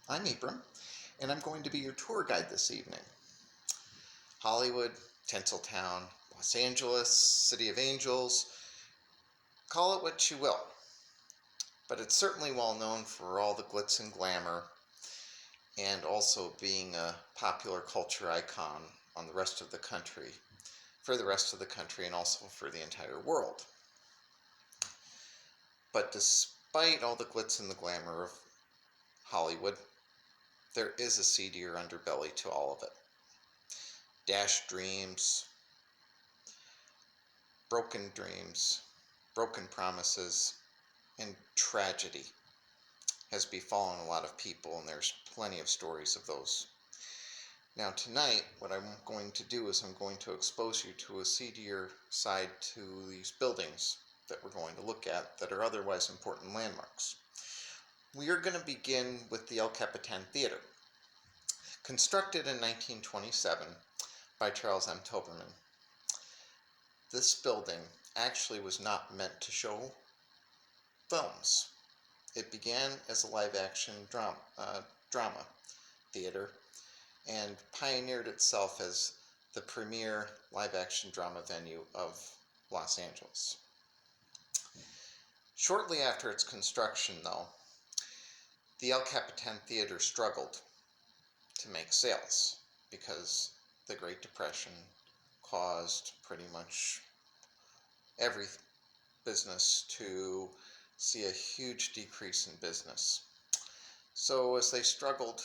I'm Abram, and I'm going to be your tour guide this evening. Hollywood, Tinseltown, Los Angeles, City of Angels, call it what you will. But it's certainly well known for all the glitz and glamour and also being a popular culture icon on the rest of the country, for the rest of the country and also for the entire world. But despite all the glitz and the glamour of Hollywood, there is a seedier underbelly to all of it. Dashed dreams, broken promises, and tragedy has befallen a lot of people, and there's plenty of stories of those. Now tonight, what I'm going to do is I'm going to expose you to a seedier side to these buildings that we're going to look at that are otherwise important landmarks. We are going to begin with the El Capitan Theater. Constructed in 1927 by Charles M. Toberman, this building actually was not meant to show films. It began as a live-action drama theater and pioneered itself as the premier live-action drama venue of Los Angeles. Shortly after its construction, though, the El Capitan Theater struggled to make sales because the Great Depression caused pretty much every business to see a huge decrease in business. So as they struggled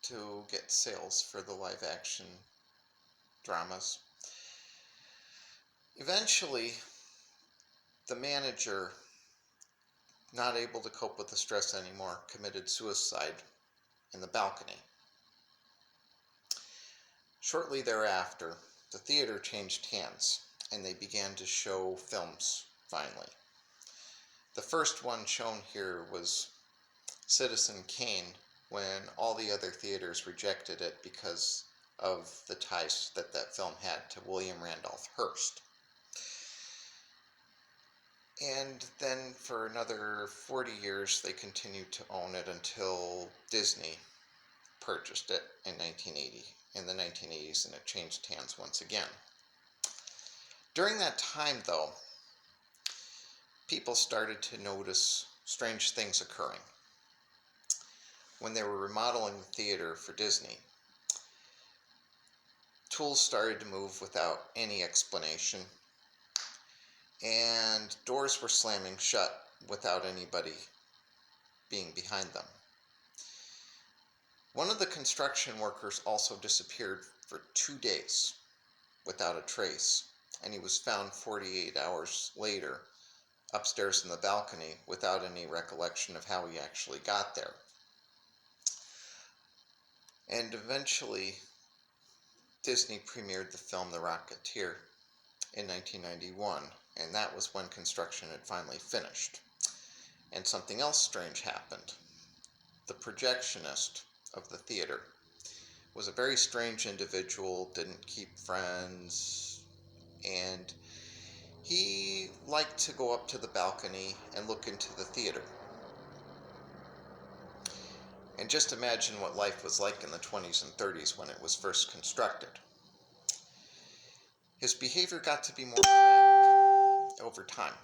to get sales for the live action dramas, eventually the manager, not able to cope with the stress anymore, committed suicide in the balcony. Shortly thereafter, the theater changed hands and they began to show films finally. The first one shown here was Citizen Kane, when all the other theaters rejected it because of the ties that that film had to William Randolph Hearst. And then for another 40 years they continued to own it until Disney purchased it in 1980, in the 1980s, and it changed hands once again. During that time, though, people started to notice strange things occurring. When they were remodeling the theater for Disney, tools started to move without any explanation, and doors were slamming shut without anybody being behind them. One of the construction workers also disappeared for 2 days without a trace, and he was found 48 hours later upstairs in the balcony without any recollection of how he actually got there. And eventually, Disney premiered the film The Rocketeer in 1991, and that was when construction had finally finished. And something else strange happened. The projectionist of the theater was a very strange individual, didn't keep friends, and he liked to go up to the balcony and look into the theater. And just imagine what life was like in the 20s and 30s when it was first constructed. His behavior got to be more erratic over time.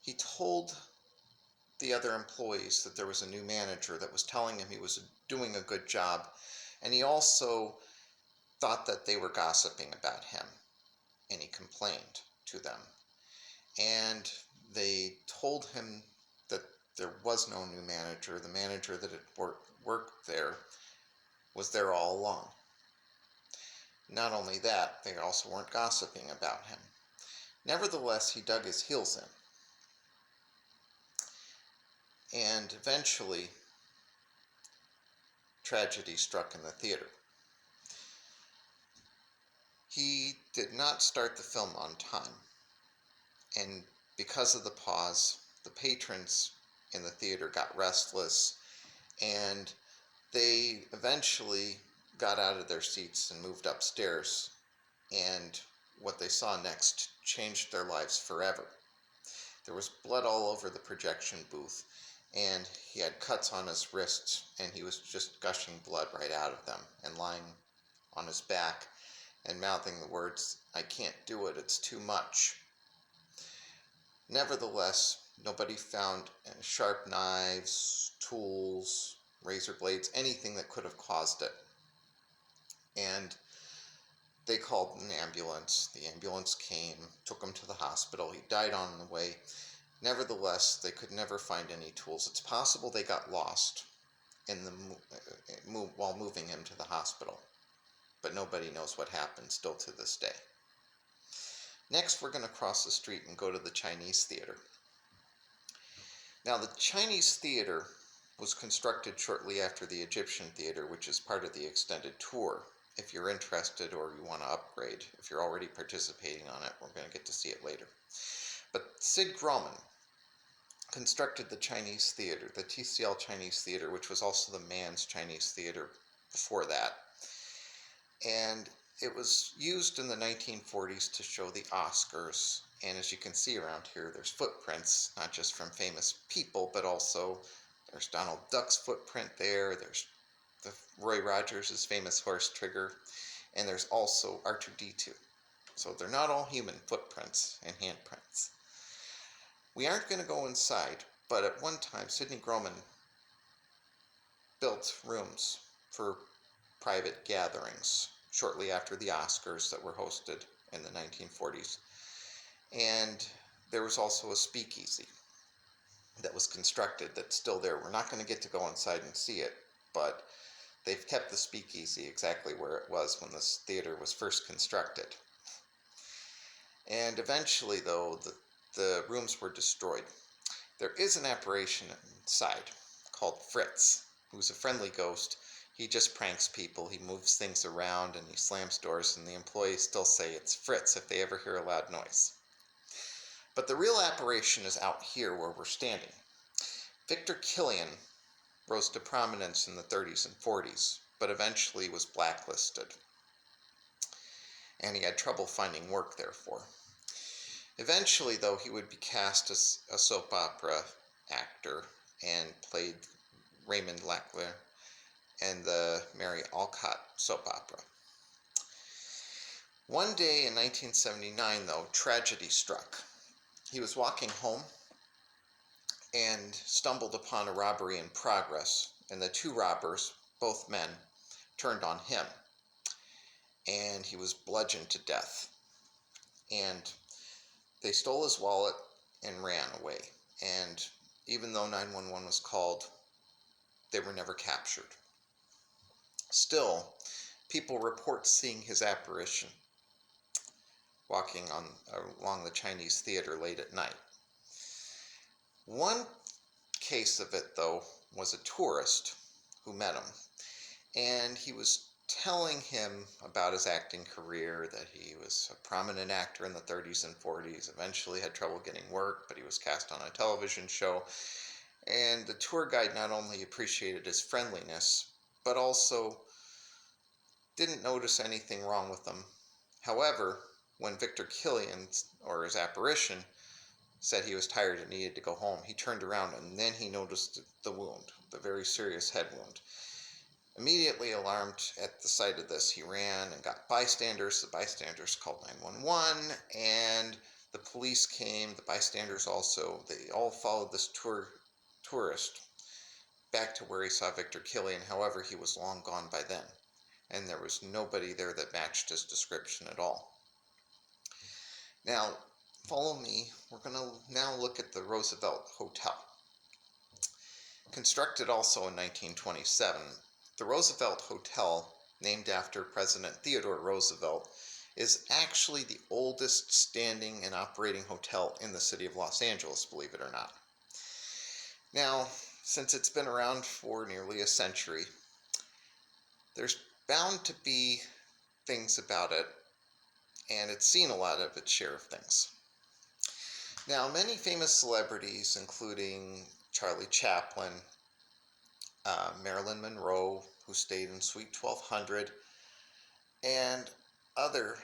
He told the other employees that there was a new manager that was telling him he was doing a good job, and he also thought that they were gossiping about him, and he complained to them. And they told him that there was no new manager. The manager that had worked there was there all along. Not only that, they also weren't gossiping about him. Nevertheless, he dug his heels in. And eventually, tragedy struck in the theater. He did not start the film on time. And because of the pause, the patrons in the theater got restless, and they eventually got out of their seats and moved upstairs, and what they saw next changed their lives forever. There was blood all over the projection booth, and he had cuts on his wrists, and he was just gushing blood right out of them, and lying on his back and mouthing the words, "I can't do it, it's too much." Nevertheless, nobody found sharp knives, tools, razor blades, anything that could have caused it. And they called an ambulance. The ambulance came, took him to the hospital. He died on the way. Nevertheless, they could never find any tools. It's possible they got lost while moving him to the hospital, but nobody knows what happened still to this day. Next, we're going to cross the street and go to the Chinese Theater. Now, the Chinese Theater was constructed shortly after the Egyptian Theater, which is part of the extended tour. If you're interested or you want to upgrade, if you're already participating on it, we're going to get to see it later. But Sid Grauman constructed the Chinese Theater, the TCL Chinese Theater, which was also the Mann's Chinese Theater before that. And it was used in the 1940s to show the Oscars. And as you can see around here, there's footprints, not just from famous people, but also there's Donald Duck's footprint there. There's Roy Rogers' famous horse Trigger. And there's also R2-D2. So they're not all human footprints and handprints. We aren't going to go inside, but at one time, Sidney Grauman built rooms for private gatherings shortly after the Oscars that were hosted in the 1940s. And there was also a speakeasy that was constructed that's still there. We're not going to get to go inside and see it, but they've kept the speakeasy exactly where it was when this theater was first constructed. And eventually, though, the rooms were destroyed. There is an apparition inside called Fritz, who's a friendly ghost. He just pranks people. He moves things around and he slams doors, and the employees still say it's Fritz if they ever hear a loud noise. But the real apparition is out here where we're standing. Victor Killian rose to prominence in the 30s and 40s, but eventually was blacklisted. And he had trouble finding work, therefore. Eventually, though, he would be cast as a soap opera actor and played Raymond Lackler in the Mary Alcott soap opera. One day in 1979, though, tragedy struck. He was walking home and stumbled upon a robbery in progress, and the two robbers, both men, turned on him, and he was bludgeoned to death. And they stole his wallet and ran away. And even though 911 was called, they were never captured. Still, people report seeing his apparition walking along the Chinese Theater late at night. One case of it, though, was a tourist who met him. And he was telling him about his acting career, that he was a prominent actor in the 30s and 40s, eventually had trouble getting work, but he was cast on a television show. And the tour guide not only appreciated his friendliness, but also didn't notice anything wrong with him. However, when Victor Killian, or his apparition, said he was tired and needed to go home, he turned around and then he noticed the wound, the very serious head wound. Immediately alarmed at the sight of this, he ran and got bystanders. The bystanders called 911, and the police came. The bystanders also, they all followed this tourist back to where he saw Victor Killian. However, he was long gone by then, and there was nobody there that matched his description at all. Now, follow me. We're going to now look at the Roosevelt Hotel. Constructed also in 1927, the Roosevelt Hotel, named after President Theodore Roosevelt, is actually the oldest standing and operating hotel in the city of Los Angeles, believe it or not. Now, since it's been around for nearly a century, there's bound to be things about it, and it's seen a lot of its share of things. Now, many famous celebrities, including Charlie Chaplin, Marilyn Monroe, who stayed in Suite 1200, and other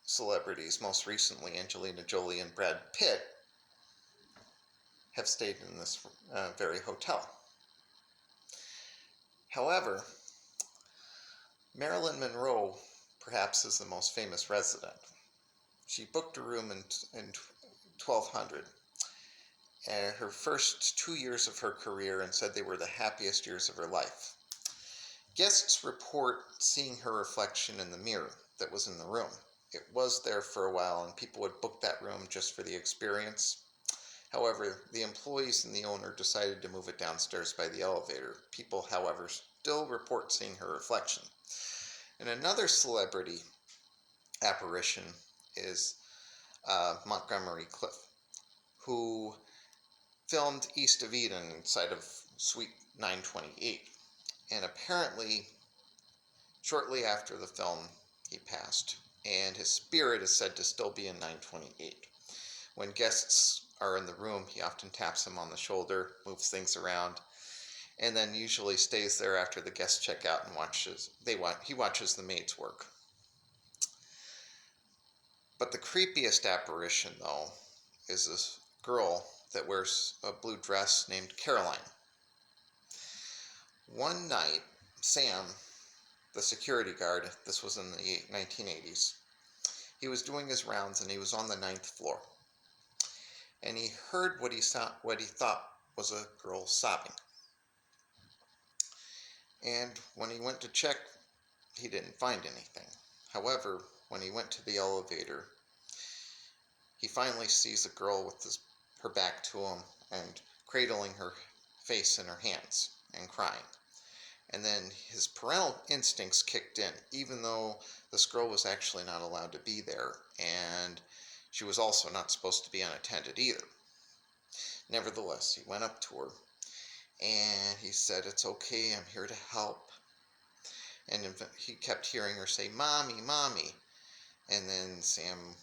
celebrities, most recently Angelina Jolie and Brad Pitt, have stayed in this very hotel. However, Marilyn Monroe perhaps is the most famous resident. She booked a room in 1200, and her first 2 years of her career, and said they were the happiest years of her life. Guests report seeing her reflection in the mirror that was in the room. It was there for a while, and people would book that room just for the experience. However, the employees and the owner decided to move it downstairs by the elevator. People, however, still report seeing her reflection. And another celebrity apparition is Montgomery Clift, who filmed East of Eden inside of Suite 928. And apparently, shortly after the film, he passed. And his spirit is said to still be in 928. When guests are in the room, he often taps them on the shoulder, moves things around, and then usually stays there after the guests check out and he watches the maids work. But the creepiest apparition, though, is this girl that wears a blue dress named Caroline. One night, Sam, the security guard, this was in the 1980s, he was doing his rounds and he was on the 9th floor. And he heard what he thought was a girl sobbing. And when he went to check, he didn't find anything. However, when he went to the elevator, he finally sees a girl with her back to him and cradling her face in her hands and crying. And then his parental instincts kicked in, even though this girl was actually not allowed to be there, and she was also not supposed to be unattended either. Nevertheless, he went up to her and he said, "It's okay, I'm here to help." And he kept hearing her say, "Mommy, Mommy." And then Sam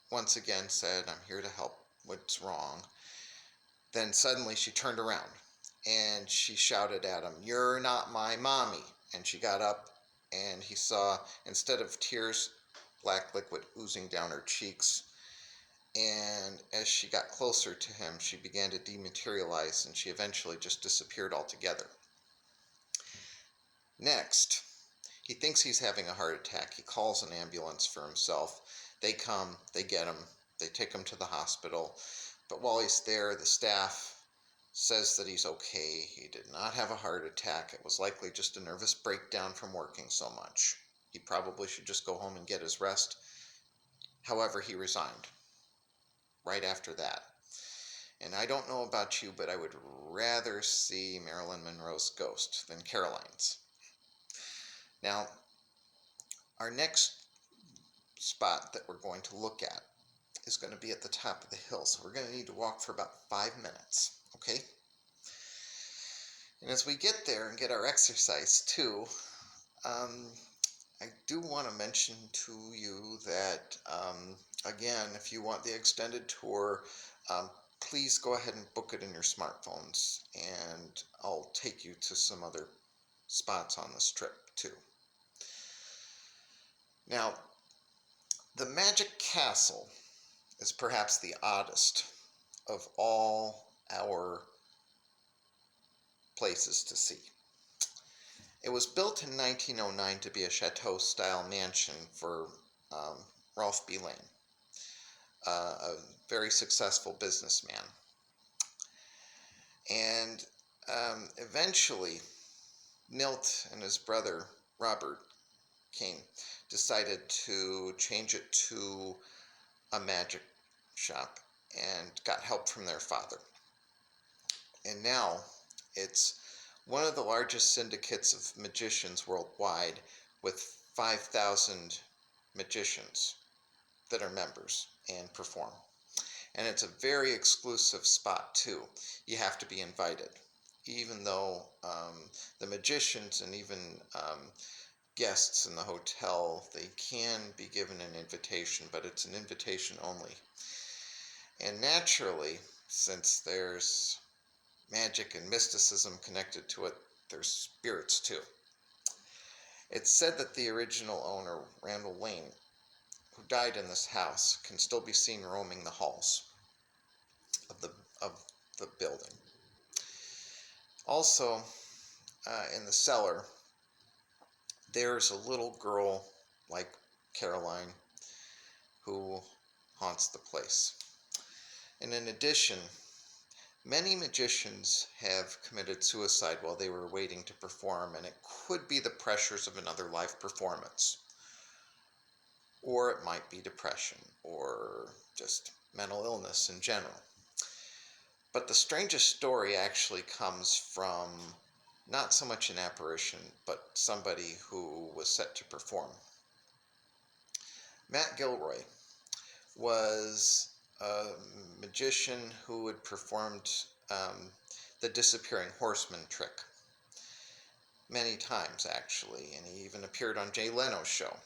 once again said, "I'm here to help. What's wrong?" Then suddenly she turned around and she shouted at him, "You're not my mommy." And she got up and he saw, instead of tears, black liquid oozing down her cheeks. And as she got closer to him, she began to dematerialize, and she eventually just disappeared altogether. Next, he thinks he's having a heart attack. He calls an ambulance for himself. They come, they get him, they take him to the hospital. But while he's there, the staff says that he's okay. He did not have a heart attack. It was likely just a nervous breakdown from working so much. He probably should just go home and get his rest. However, he resigned right after that. And I don't know about you, but I would rather see Marilyn Monroe's ghost than Caroline's. Now, our next spot that we're going to look at is going to be at the top of the hill. So we're going to need to walk for about 5 minutes, okay? And as we get there and get our exercise too, I do want to mention to you that, again, if you want the extended tour, please go ahead and book it in your smartphones, and I'll take you to some other spots on this trip too. Now, the Magic Castle is perhaps the oddest of all our places to see. It was built in 1909 to be a chateau-style mansion for Ralph B. Lane, a very successful businessman. And eventually, Milt and his brother, Robert Kane, decided to change it to a magic shop and got help from their father. And now it's one of the largest syndicates of magicians worldwide, with 5,000 magicians that are members and perform. And it's a very exclusive spot too. You have to be invited. Even though the magicians and even guests in the hotel, they can be given an invitation, but it's an invitation only. And naturally, since there's magic and mysticism connected to it, there's spirits too. It's said that the original owner, Randall Lane, who died in this house, can still be seen roaming the halls of the building. Also, in the cellar, there's a little girl like Caroline who haunts the place. And in addition, many magicians have committed suicide while they were waiting to perform, and it could be the pressures of another live performance, or it might be depression, or just mental illness in general. But the strangest story actually comes from not so much an apparition, but somebody who was set to perform. Matt Gilroy was a magician who had performed the disappearing horseman trick many times, actually, and he even appeared on Jay Leno's show.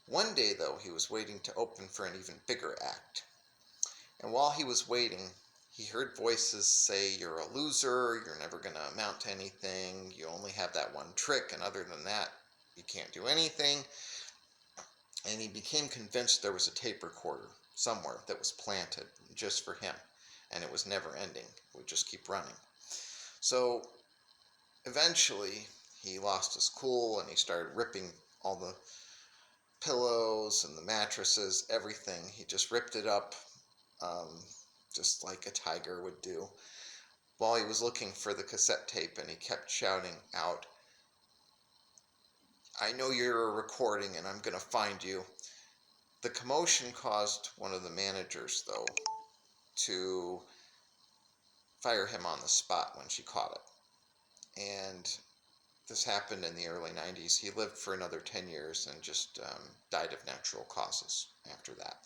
One day, though, he was waiting to open for an even bigger act. And while he was waiting, he heard voices say, "You're a loser, you're never going to amount to anything, you only have that one trick, and other than that, you can't do anything." And he became convinced there was a tape recorder somewhere that was planted just for him, and it was never ending. It would just keep running. So eventually, he lost his cool, and he started ripping all the pillows and the mattresses, everything. He just ripped it up, just like a tiger would do, while he was looking for the cassette tape, and he kept shouting out, "I know you're a recording, and I'm going to find you." The commotion caused one of the managers, though, to fire him on the spot when she caught it. And this happened in the early 90s. He lived for another 10 years and just died of natural causes after that.